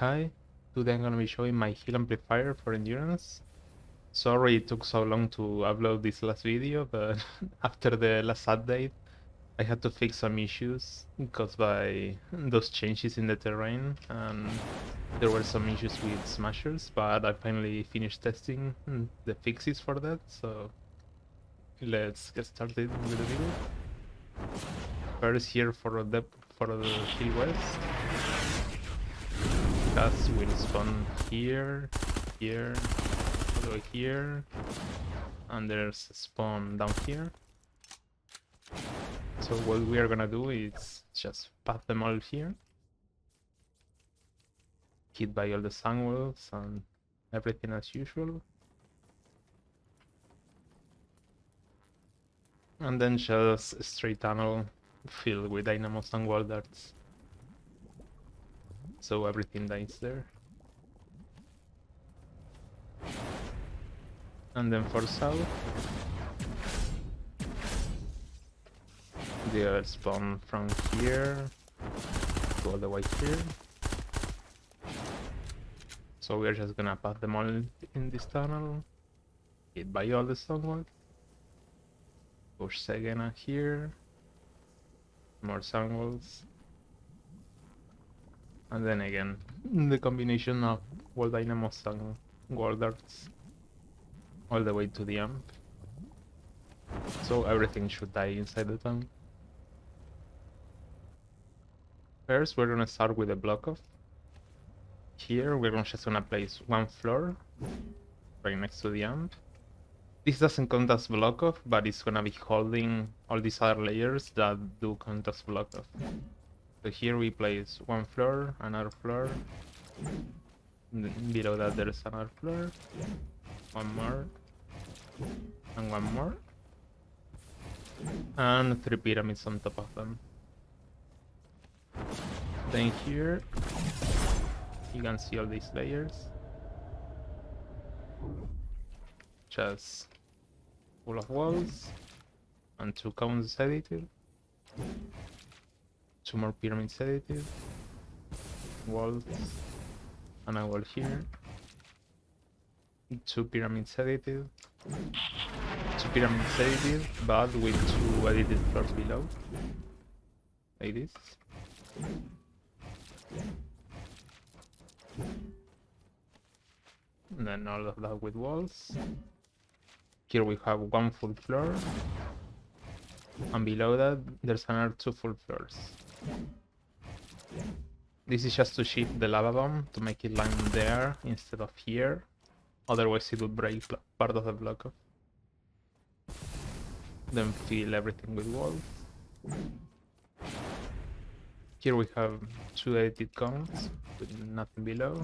Hi, today I'm gonna be showing my heal amplifier for endurance. Sorry it took so long to upload this last video, but after the last update I had to fix some issues caused by those changes in the terrain, and there were some issues with smashers, but I finally finished testing the fixes for that, so let's get started with the video. First here for the hill west. Gas will spawn here, here, all the way here, and there's a spawn down here. So what we are gonna do is just path them all here, hit by all the sunwells and everything as usual, and then just a straight tunnel filled with dynamos and wall darts, so everything dies there. And then for south, they'll spawn from here to all the way here. So we're just gonna path them all in this tunnel, hit by all the sunwalls, push Segena here, more sunwalls, and then again the combination of wall dynamos and wall darts all the way to the amp. So everything should die inside the town. First we're gonna start with a block off. Here we're just gonna place one floor right next to the amp. This doesn't count as block off, but it's gonna be holding all these other layers that do count as block off. So here we place one floor, another floor, below that there's another floor, one more, and one more, and 3 pyramids on top of them. Then here you can see all these layers, just full of walls, and 2 cones edited, 2 more pyramids edited, walls, and a wall here, 2 pyramids edited, 2 pyramids edited, but with 2 edited floors below, like this. And then all of that with walls. Here we have 1 full floor, and below that there's another 2 full floors. This is just to shift the lava bomb to make it land there instead of here, otherwise it would break part of the block off. Then fill everything with walls. Here we have 2 edited cones with nothing below,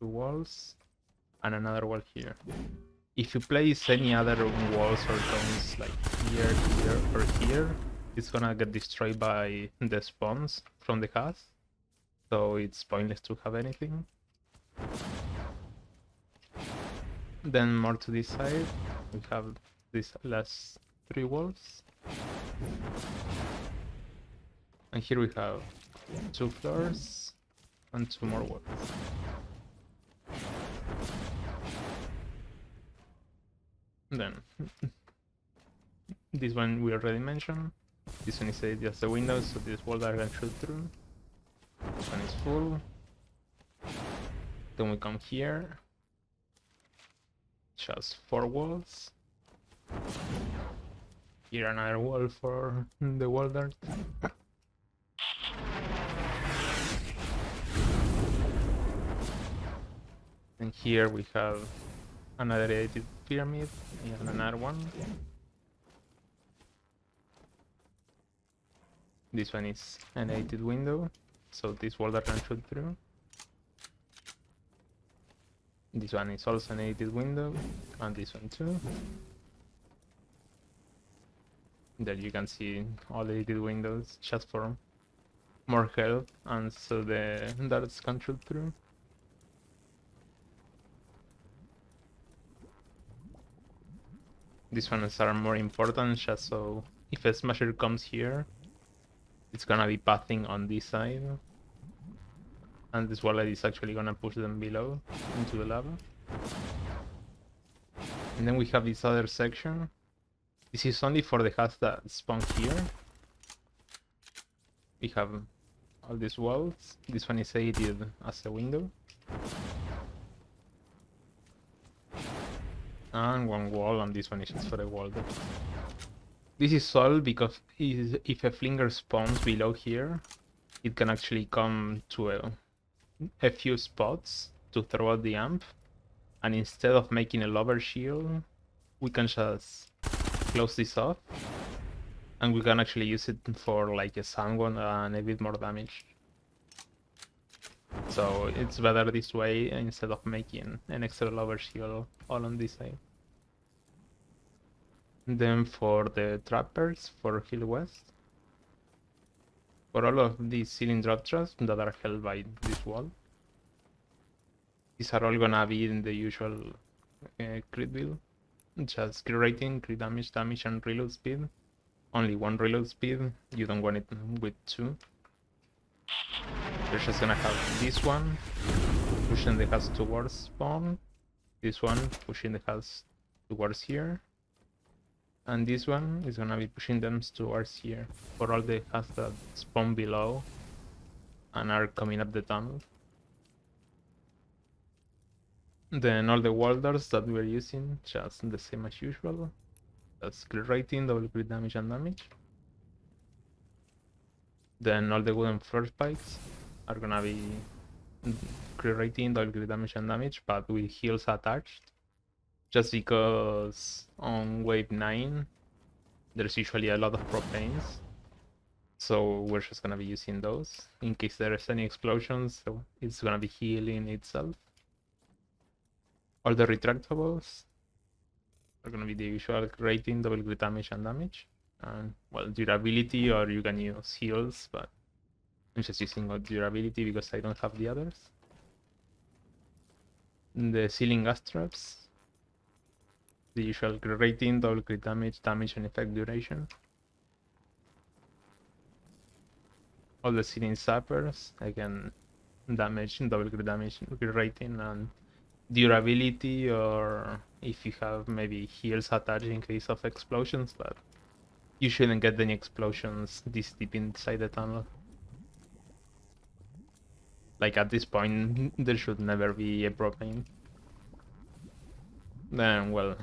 2 walls, and another wall here. If you place any other walls or cones like here, here, or here, it's gonna get destroyed by the spawns from the cast, so it's pointless to have anything. Then more to this side, we have these last 3 walls. And here we have 2 floors and 2 more walls. Then this one we already mentioned. This one is just the windows, so this wall I can shoot through. This one is full. Then we come here. Just 4 walls. Here another wall for the wall dart. And here we have another edited pyramid and another one. This one is an edited window, so this wall that can shoot through. This one is also an edited window, and this one too. There you can see all edited windows just for more health, and so the darts can shoot through. These ones are more important, just so if a smasher comes here, it's gonna be pathing on this side. And this wall is actually gonna push them below into the lava. And then we have this other section. This is only for the huts that spawn here. We have all these walls. This one is aided as a window. And one wall, and this one is just for the wall. This is all because if a flinger spawns below here, it can actually come to a few spots to throw out the amp. And instead of making a lower shield, we can just close this off. And we can actually use it for like a sandwall and a bit more damage. So it's better this way instead of making an extra lower shield all on this side. Then for the trappers for Hill West, for all of these ceiling drop traps that are held by this wall, these are all gonna be in the usual crit build. Just crit rating, crit damage, and reload speed. Only one reload speed, you don't want it with two. You're just gonna have this one pushing the huts towards spawn, this one pushing the huts towards here, and this one is gonna be pushing them towards here for all the huts that spawn below and are coming up the tunnel. Then all the warders that we're using, just the same as usual. That's crit rating, double crit damage and damage. Then all the wooden floor spikes are gonna be crit rating, double crit damage and damage, but with heals attached. Just because on wave 9 there's usually a lot of propanes. So we're just gonna be using those. In case there's any explosions, so it's gonna be healing itself. All the retractables are gonna be the usual rating, double crit damage and damage. And well, durability, or you can use heals, but I'm just using durability because I don't have the others. The ceiling gas traps, the usual crit rating, double crit damage, and effect duration. All the ceiling sappers, again, damage, double crit damage, crit rating, and durability, or if you have maybe heals attached in case of explosions, but you shouldn't get any explosions this deep inside the tunnel. Like at this point, there should never be a propane. Then, well,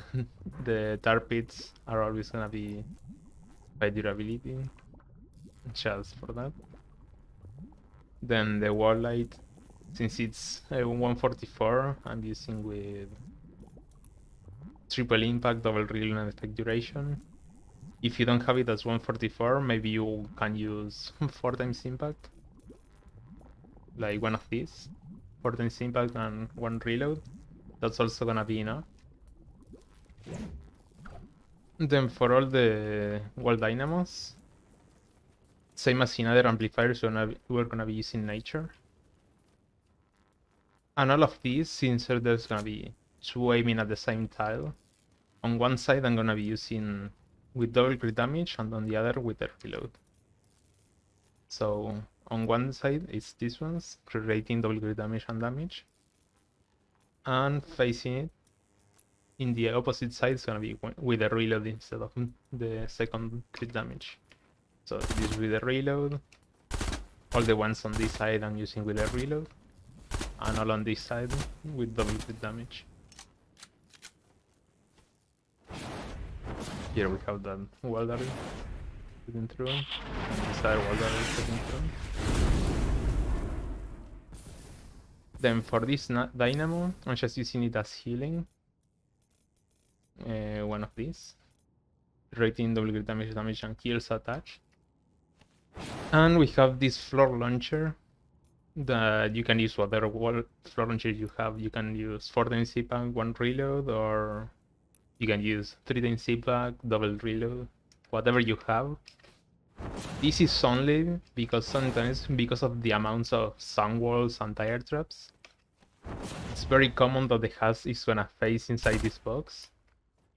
the tar pits are always gonna be by durability, just for that. Then the wall light, since it's 144, I'm using with triple impact, double reload, and effect duration. If you don't have it as 144, maybe you can use 4 times impact. Like one of these. 4 times impact and 1 reload. That's also gonna be enough. Then for all the wall dynamos, same as in other amplifiers, we're gonna be using nature. And all of these, since there's gonna be 2 aiming at the same tile, on one side I'm gonna be using with double crit damage, and on the other with the reload. So on one side it's this one's crit rating, double crit damage and damage, and facing it in the opposite side is gonna be with a reload instead of the second crit damage. So this with a reload, all the ones on this side I'm using with a reload, and all on this side with double crit damage. Here we have that welder shooting through, and this other welder shooting through. Then for this dynamo, I'm just using it as healing. One of these. Rating, double crit damage and heals attached. And we have this floor launcher that you can use whatever floor launcher you have. You can use 4 times impact, 1 reload, or you can use 3 times impact, double reload, whatever you have. This is only because sometimes, because of the amounts of sound walls and tire traps, it's very common that the hut is gonna face inside this box,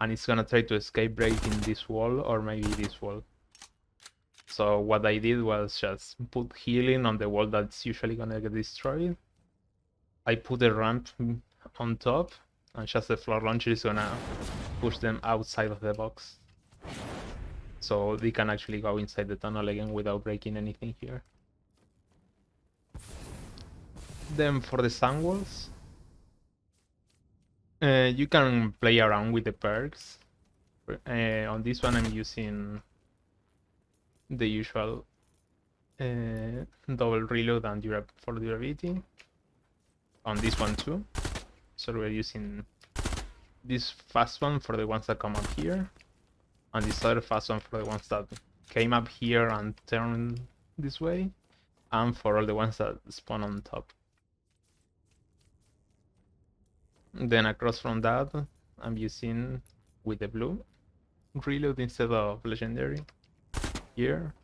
and it's gonna try to escape break in this wall or maybe this wall. So what I did was just put healing on the wall that's usually gonna get destroyed. I put a ramp on top, and just the floor launcher is gonna push them outside of the box. So they can actually go inside the tunnel again without breaking anything here. Then for the sand walls, you can play around with the perks. On this one I'm using the usual double reload and for durability. On this one too. So we're using this fast one for the ones that come up here, and this other fast one for the ones that came up here and turned this way, and for all the ones that spawn on top. Then across from that, I'm using with the blue reload instead of legendary here,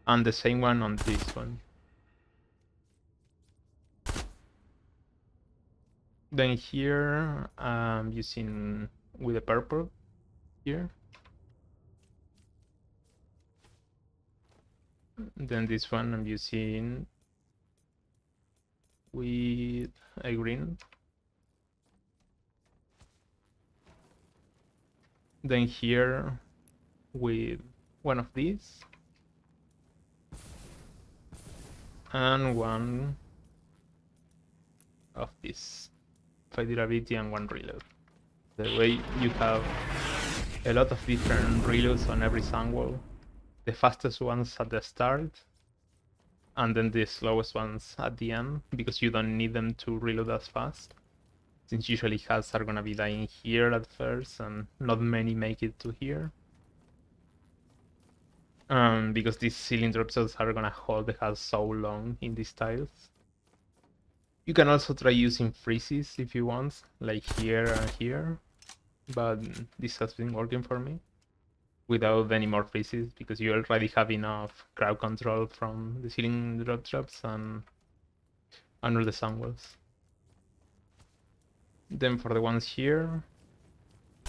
and the same one on this one. Then here I'm using with the purple here. Then this one I'm using with a green. Then here with one of these. And one of this. 5 durability and 1 reload. The way you have a lot of different reloads on every sand wall. The fastest ones at the start, and then the slowest ones at the end, because you don't need them to reload as fast. Since usually HUDs are gonna be dying here at first, and not many make it to here. Because these ceiling drop cells are gonna hold the HUD so long in these tiles. You can also try using freezes if you want, like here and here, but this has been working for me without any more freezes, because you already have enough crowd control from the ceiling drop traps and all the sand walls. Then for the ones here,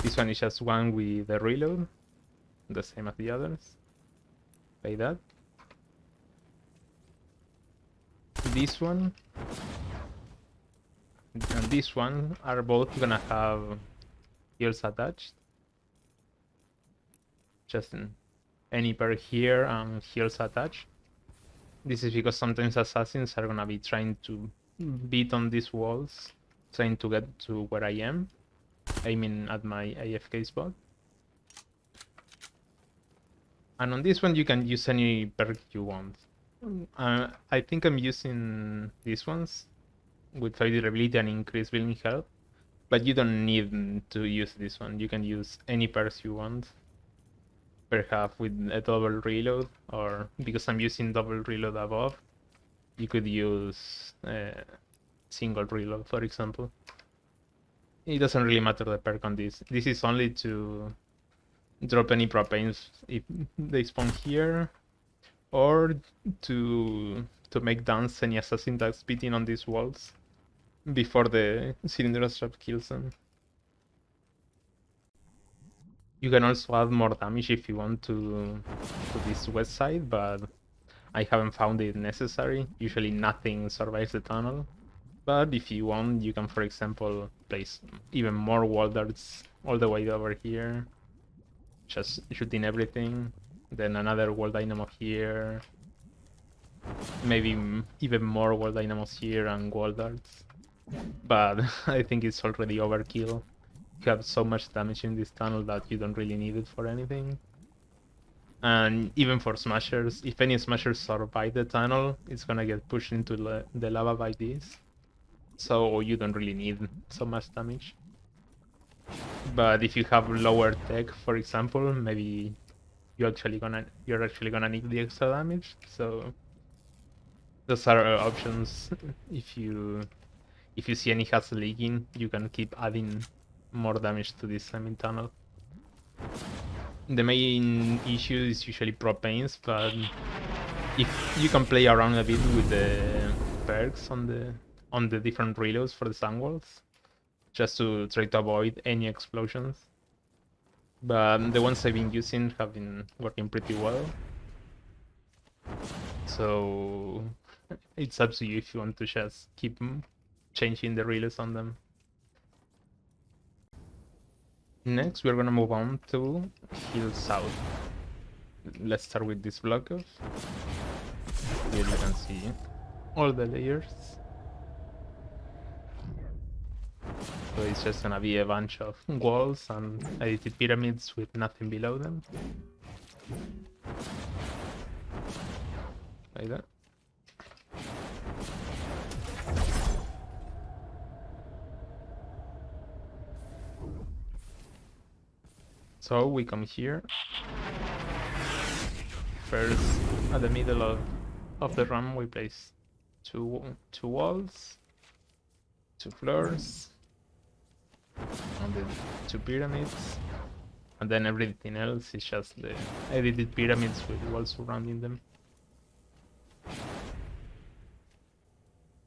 this one is just one with the reload, the same as the others, like that. This one and this one are both gonna have heals attached. Just in any pair here and heals attached. This is because sometimes assassins are gonna be trying to beat on these walls, trying to get to where I am, aiming at my AFK spot. And on this one you can use any perk you want. I think I'm using these ones with 5 durability and increased building health, but you don't need to use this one. You can use any perks you want. Perhaps with a double reload, or because I'm using double reload above, you could use single reload, for example. It doesn't really matter the perk on this. This is only to drop any propanes if they spawn here, or to make dance any assassin that's beating on these walls before the cylinder trap kills them. You can also add more damage if you want to this west side, but I haven't found it necessary. Usually nothing survives the tunnel. But if you want, you can, for example, place even more wall darts all the way over here, just shooting everything. Then another wall dynamo here, maybe even more wall dynamos here and wall darts. But I think it's already overkill. You have so much damage in this tunnel that you don't really need it for anything. And even for smashers, if any smashers survive the tunnel, it's gonna get pushed into the lava by this. So you don't really need so much damage. But if you have lower tech, for example, maybe you're actually gonna need the extra damage. So those are options. If you see any HUDs leaking, you can keep adding more damage to this tunnel. The main issue is usually propanes, but if you can play around a bit with the perks on the different reloads for the sand walls, just to try to avoid any explosions. But the ones I've been using have been working pretty well. So it's up to you if you want to just keep changing the relays on them. Next, we're gonna move on to Hill South. Let's start with this block of. Here you can see all the layers. So it's just gonna be a bunch of walls and edited pyramids with nothing below them. Like that. So we come here. First, at the middle of the room, we place two walls, 2 floors, and then 2 pyramids. And then everything else is just the edited pyramids with walls surrounding them.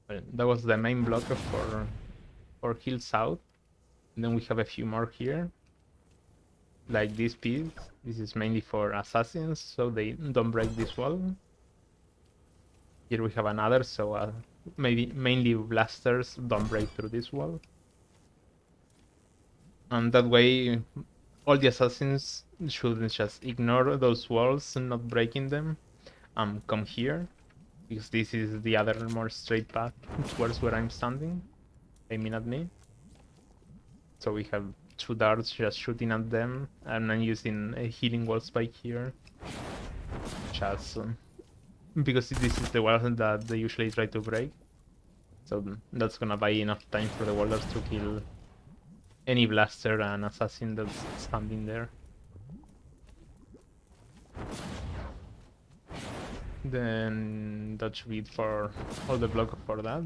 Well, that was the main block for Hill South. And then we have a few more here. Like this piece. This is mainly for assassins, so they don't break this wall. Here we have another, so mainly blasters don't break through this wall. And that way, all the assassins should just ignore those walls and not breaking them. Come here, because this is the other more straight path towards where I'm standing, aiming at me. So we have 2 darts just shooting at them, and I'm using a healing wall spike here. Just because this is the wall that they usually try to break. So that's gonna buy enough time for the wallers to kill any blaster and assassin that's standing there. Then that should be it for all the block for that.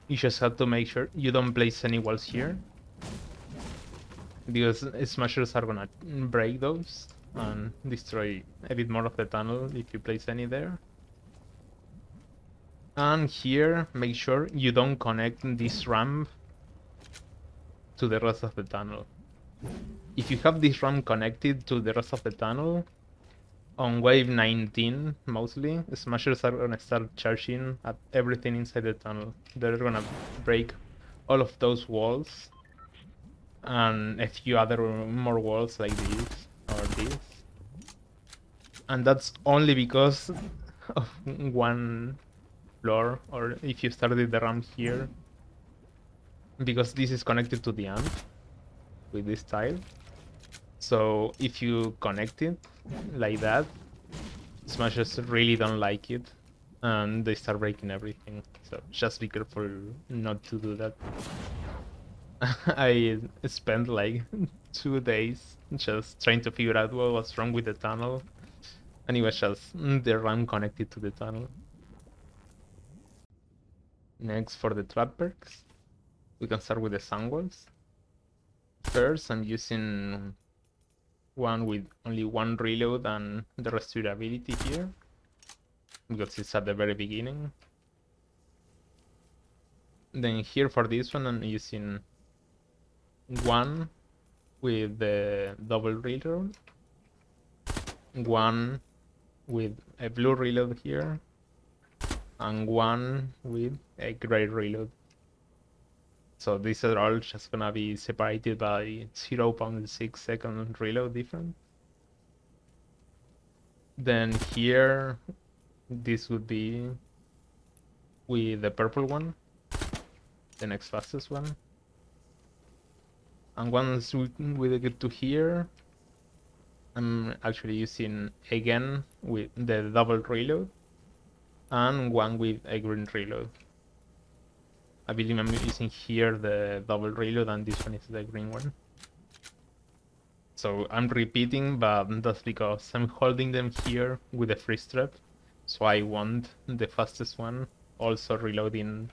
You just have to make sure you don't place any walls here, because smashers are gonna break those and destroy a bit more of the tunnel if you place any there. And here, make sure you don't connect this ramp to the rest of the tunnel. If you have this ramp connected to the rest of the tunnel, on wave 19 mostly, smashers are gonna start charging at everything inside the tunnel. They're gonna break all of those walls and a few other more walls like this or this. And that's only because of one floor, or if you started the ramp here, because this is connected to the amp with this tile. So if you connect it like that, smashers really don't like it and they start breaking everything. So just be careful not to do that. I spent like 2 days just trying to figure out what was wrong with the tunnel, and it was just the ramp connected to the tunnel. Next, for the trap perks, we can start with the sun walls. First, I'm using one with only 1 reload and the rest durability here, because it's at the very beginning. Then here for this one, I'm using 1 with the double reload, 1 with a blue reload here, and 1 with a gray reload. So these are all just gonna be separated by 0.6 second reload difference. Then here, this would be with the purple one, the next fastest one. And once we get to here, I'm actually using again with the double reload and 1 with a green reload. I believe I'm using here the double reload and this one is the green one. So I'm repeating, but that's because I'm holding them here with a freeze trap. So I want the fastest one also reloading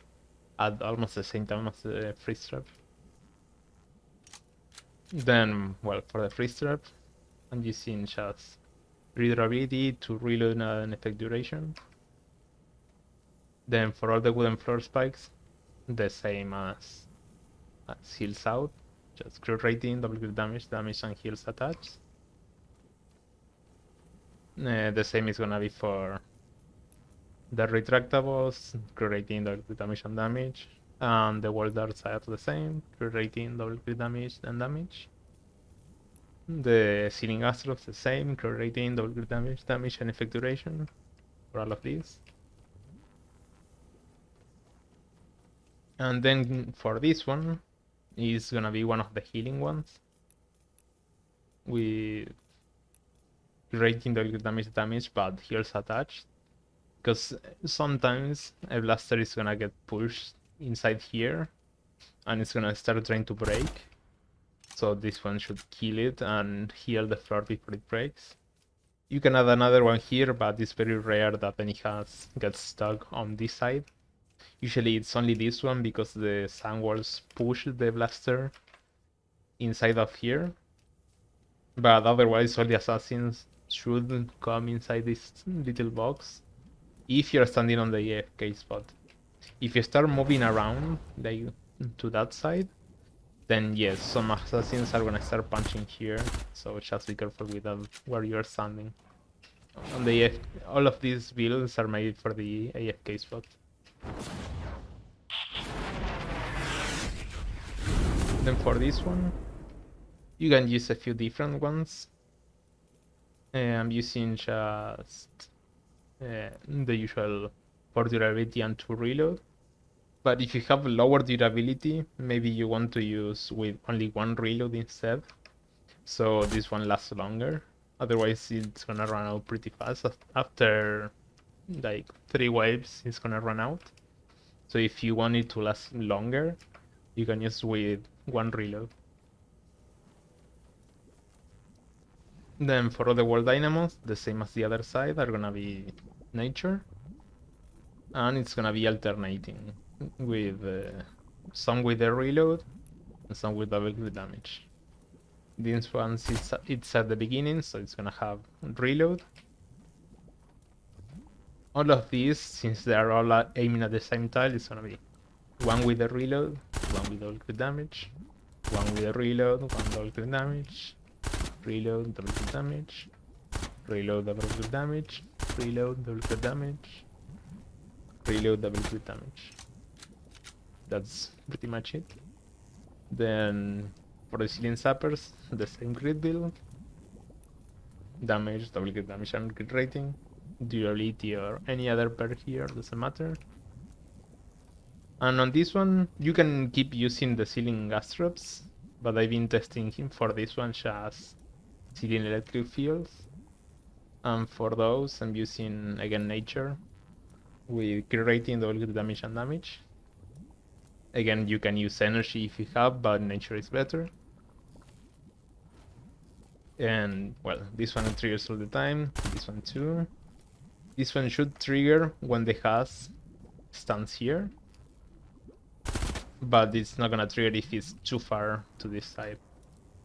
at almost the same time as the freeze trap. Then, well, for the freeze trap, I'm using just redurability to reload and effect duration. Then for all the wooden floor spikes, the same as Hill South, just crit rating, double crit damage, and heals attached. The same is gonna be for The retractables, creating double crit damage and damage. And the wall darts are the same, creating double crit damage and damage. The ceiling astros the same, creating double crit damage and effect duration for all of these. And then for this one, is gonna be one of the healing ones. With creating double crit damage, but heals attached. Because sometimes a blaster is gonna get pushed inside here, and it's gonna start trying to break. So this one should kill it and heal the floor before it breaks. You can add another one here, but it's very rare that any gets stuck on this side. Usually it's only this one because the sand walls push the blaster inside of here. But otherwise all the assassins should come inside this little box if you're standing on the AFK spot. If you start moving around like to that side, then yes, some assassins are gonna start punching here, so just be careful with that where you're standing. On the all of these builds are made for the AFK spot. Then for this one, you can use a few different ones. I'm using just the usual 4 durability and 2 reload. But if you have lower durability, maybe you want to use with only 1 reload instead. So this one lasts longer. Otherwise it's gonna run out pretty fast. After like 3 waves, it's gonna run out. So if you want it to last longer, you can use with 1 reload. Then for other wall dynamos, the same as the other side, are gonna be nature. And it's gonna be alternating with some with the reload and some with double crit damage. This one it's at the beginning, so it's gonna have reload. All of these, since they are all aiming at the same tile, it's gonna be one with the reload, one with double crit damage, one with the reload, one double crit damage, reload, double crit damage, reload, double crit damage, reload, double crit damage, reload, double crit damage. That's pretty much it. Then for the ceiling sappers, the same grid build. Damage, double crit damage and crit rating. Durability or any other perk here, doesn't matter. And on this one, you can keep using the ceiling gas traps, but I've been testing him for this one just ceiling electric fields. And for those, I'm using again nature with crit rating, double crit damage and damage. Again, you can use energy if you have, but nature is better. And well, this one triggers all the time, this one too. This one should trigger when the Has stands here, but it's not gonna trigger if it's too far to this side.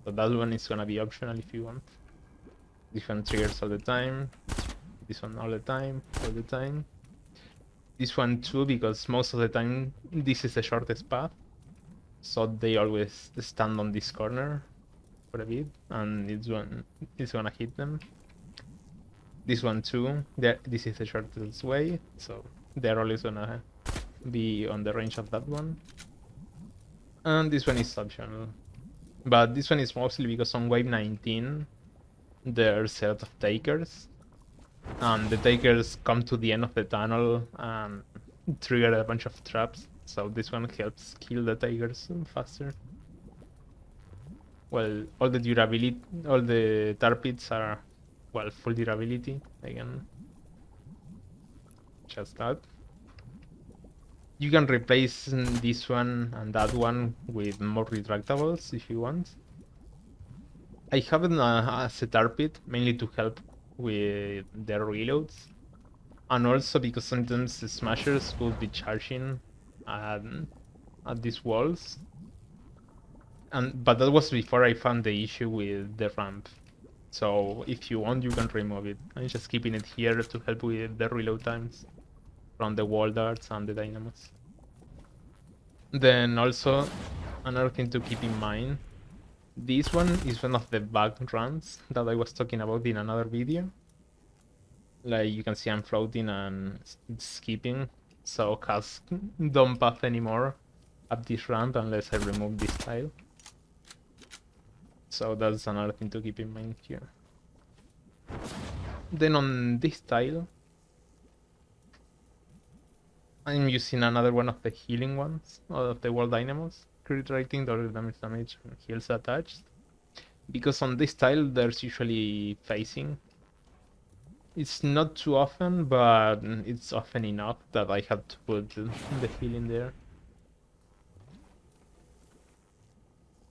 So that one is gonna be optional if you want. This one triggers all the time, this one all the time, all the time. This one too, because most of the time this is the shortest path, so they always stand on this corner for a bit, and it's gonna hit them. This one too, this is the shortest way, so they're always gonna be on the range of that one. And this one is optional, but this one is mostly because on wave 19 there's a lot of takers, and the takers come to the end of the tunnel and trigger a bunch of traps, so this one helps kill the takers faster. Well, all the durability, all the tar pits are, well, full durability again. Just that. You can replace this one and that one with more retractables if you want. I have it as a tar pit, mainly to help with their reloads, and also because sometimes the smashers could be charging at these walls. But that was before I found the issue with the ramp. So if you want, you can remove it. I'm just keeping it here to help with the reload times from the wall darts and the dynamos. Then also, another thing to keep in mind, this one is one of the bug runs that I was talking about in another video. Like you can see I'm floating and it's skipping, so cars don't path anymore up this ramp unless I remove this tile. So that's another thing to keep in mind here. Then on this tile, I'm using another one of the healing ones, of the wall dynamos, crit rating, double damage, and heals attached. Because on this tile there's usually phasing. It's not too often, but it's often enough that I have to put the healing there.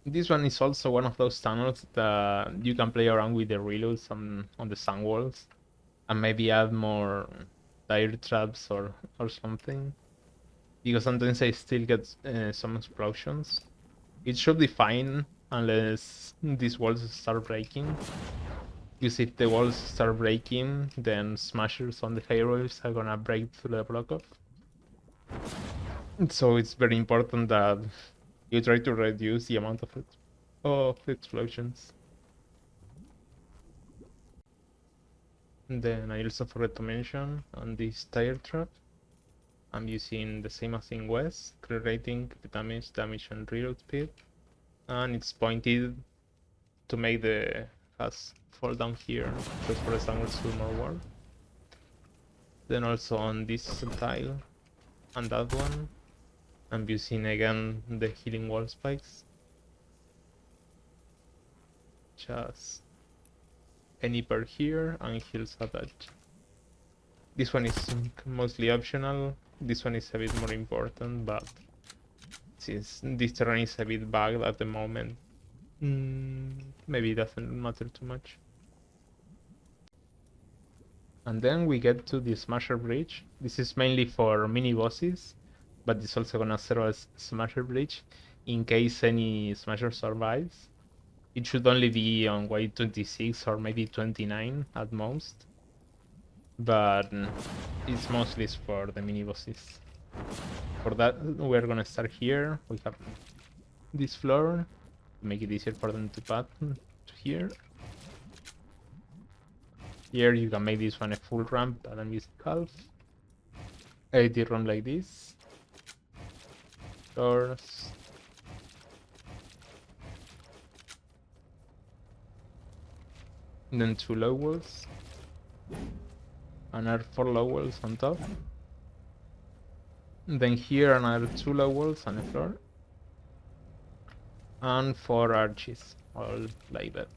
This one is also one of those tunnels that you can play around with the reloads on the sand walls and maybe add more tire traps or something. Because sometimes I still get some explosions. It should be fine unless these walls start breaking. Because if the walls start breaking, then smashers on the heroes are gonna break through the block off. So it's very important that you try to reduce the amount of explosions. And then I also forgot to mention on this tire trap, I'm using the same as in West, crit rating, damage, and reload speed. And it's pointed to make the has fall down here, just for the sandwich to do more work. Then also on this tile and that one, I'm using again the healing wall spikes. Just any per here and heals attached. This one is mostly optional. This one is a bit more important, but since this terrain is a bit bugged at the moment, maybe it doesn't matter too much. And then we get to the Smasher Bridge. This is mainly for mini bosses, but it's also gonna serve as Smasher Bridge in case any Smasher survives. It should only be on way 26 or maybe 29 at most, but it's mostly for the mini bosses. For that, we're gonna start here. We have this floor to make it easier for them to path to here. Here you can make this one a full ramp that I'm using half. I did run like this. Doors. And then 2 low walls. Another 4 low walls on top. And then here another 2 low walls on the floor. And 4 arches, all like that.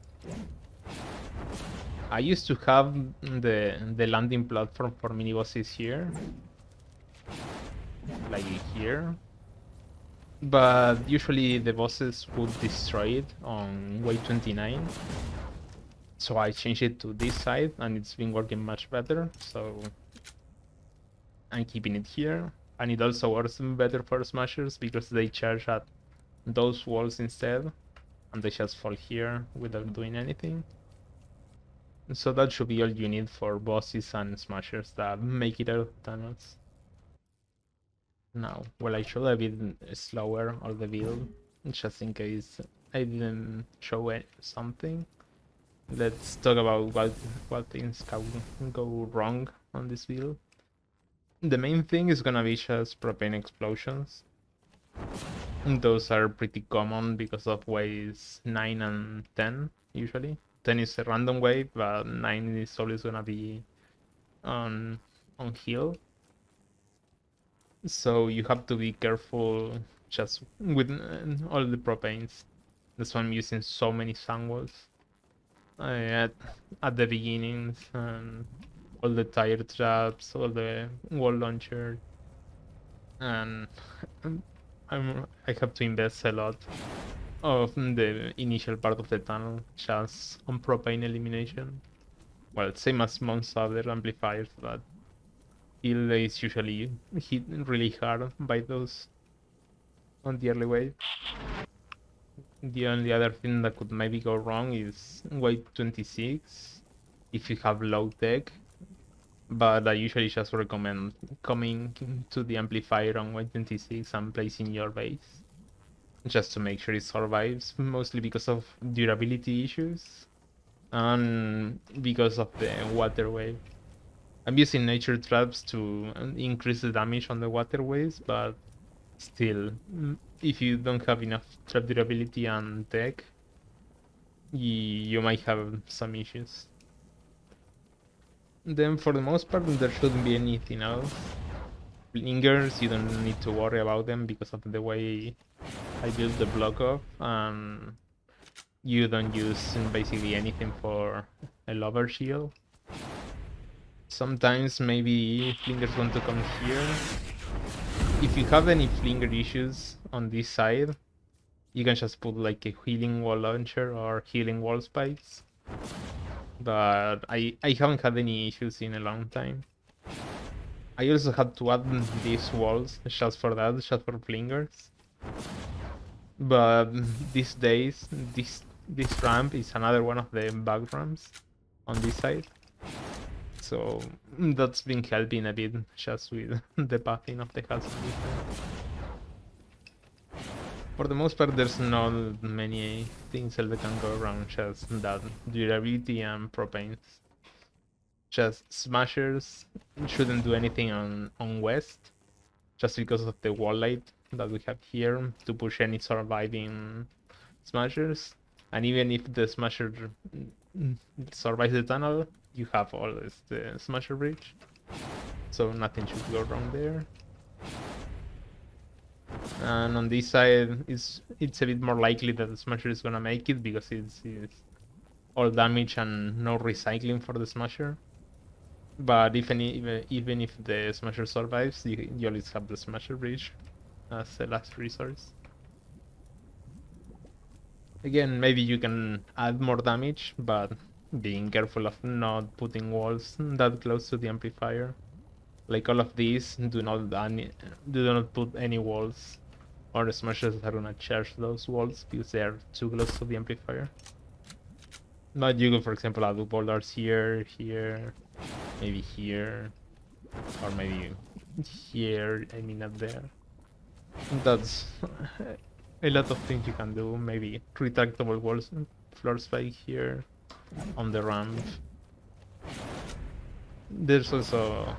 I used to have the landing platform for mini bosses here, like here, but usually the bosses would destroy it on way 29. So I changed it to this side and it's been working much better, so I'm keeping it here. And it also works better for smashers because they charge at those walls instead and they just fall here without doing anything. So that should be all you need for bosses and smashers that make it out of tunnels. Now, well, I should have been slower all the build, just in case I didn't show something. Let's talk about what things can go wrong on this build. The main thing is gonna be just propane explosions. Those are pretty common because of ways 9 and 10 usually. 10 is a random wave, but 9 is always gonna be on heal. So you have to be careful just with all the propanes. That's why I'm using so many sand walls at the beginnings, and all the tire traps, all the wall launcher, and I have to invest a lot of the initial part of the tunnel just on propane elimination. Well, same as most other amplifiers, but heal is usually hit really hard by those on the early wave. The only other thing that could maybe go wrong is wave 26 if you have low tech, but I usually just recommend coming to the amplifier on wave 26 and placing your base just to make sure it survives, mostly because of durability issues and because of the water wave. I'm using nature traps to increase the damage on the waterways, but still, if you don't have enough trap durability and tech, you might have some issues. Then for the most part, there shouldn't be anything else. Lingers, you don't need to worry about them because of the way I built the block up, and you don't use basically anything for a lover shield. Sometimes maybe flingers want to come here. If you have any flinger issues on this side, you can just put like a healing wall launcher or healing wall spikes. But I haven't had any issues in a long time. I also had to add these walls just for that, just for flingers. But these days, this ramp is another one of the bug ramps on this side. So that's been helping a bit just with the pathing of the castle. For the most part, there's not many things that can go wrong, just that durability and propanes. Just smashers shouldn't do anything on west, just because of the wall light that we have here to push any surviving smashers. And even if the smasher survives the tunnel, you have always the smasher bridge, so nothing should go wrong there. And on this side, it's a bit more likely that the smasher is gonna make it because it's all damage and no recycling for the smasher. But even if the smasher survives, you always have the smasher bridge as a last resource. Again, maybe you can add more damage, but being careful of not putting walls that close to the amplifier. Like all of these, do not put any walls, or the smashers are gonna charge those walls because they are too close to the amplifier. But you could, for example, add boulders here, maybe here, or maybe here, I mean up there. That's a lot of things you can do. Maybe retractable walls, floor spike here on the ramp. There's also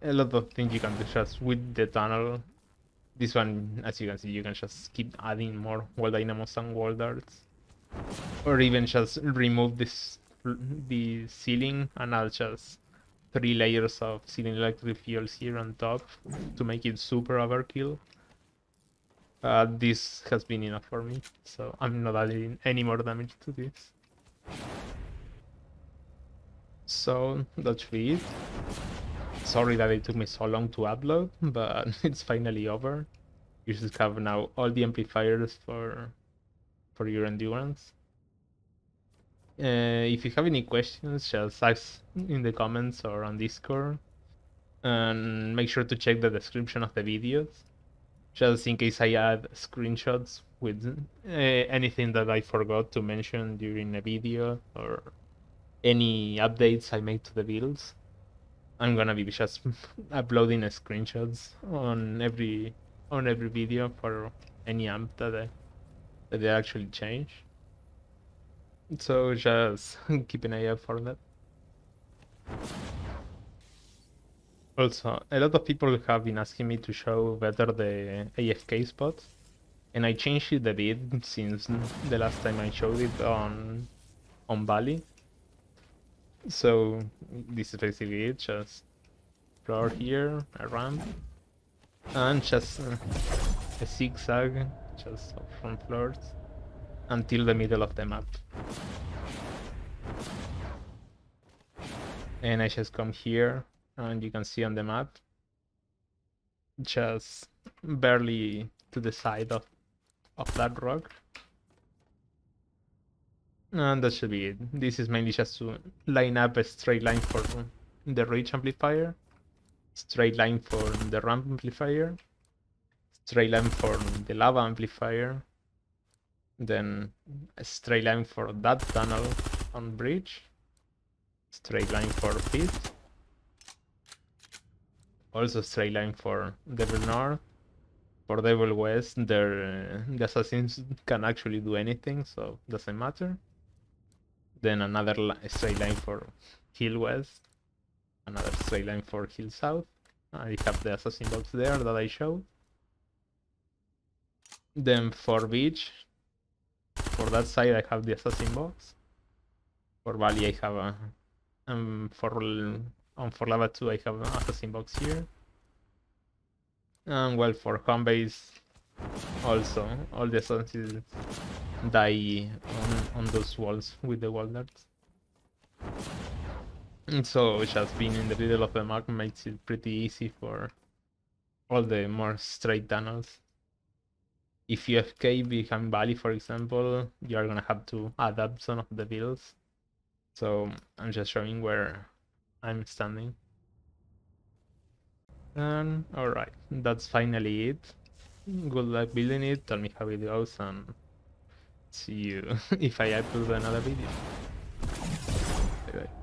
a lot of things you can do just with the tunnel. This one, as you can see, you can just keep adding more wall dynamos and wall darts, or even just remove the ceiling and add just 3 layers of ceiling electric fuels here on top to make it super overkill. This has been enough for me, so I'm not adding any more damage to this. So that should be it. Sorry that it took me so long to upload, but it's finally over. You should have now all the amplifiers for your endurance. If you have any questions, just ask in the comments or on Discord. And make sure to check the description of the videos, just in case I add screenshots with anything that I forgot to mention during a video or any updates I make to the builds. I'm gonna be just uploading screenshots on every video for any amp that they actually change. So just keep an eye out for that. Also, a lot of people have been asking me to show better the AFK spots, and I changed it a bit since the last time I showed it on Bali. So this is basically it, just floor here, a ramp, and just a zigzag just from floors until the middle of the map. And I just come here, and you can see on the map, just barely to the side of that rock. And that should be it. This is mainly just to line up a straight line for the reach amplifier, straight line for the ramp amplifier, straight line for the lava amplifier, then a straight line for that tunnel on bridge, straight line for pit, also straight line for Devil North. For Devil West, the assassins can actually do anything, so doesn't matter. Then another straight line for Hill West, another straight line for hill south. I have the assassin box there that I showed. Then for beach, for that side I have the assassin box. For valley I have a for lava 2 I have an assassin box here. And well, for home base also all the assassins die on those walls with the wall darts. And so just being in the middle of the map makes it pretty easy for all the more straight tunnels. If you AFK behind valley, for example, you're gonna have to adapt some of the builds. So I'm just showing where I'm standing. And alright, that's finally it. Good luck building it, tell me how it goes, and see you if I upload another video. Bye bye.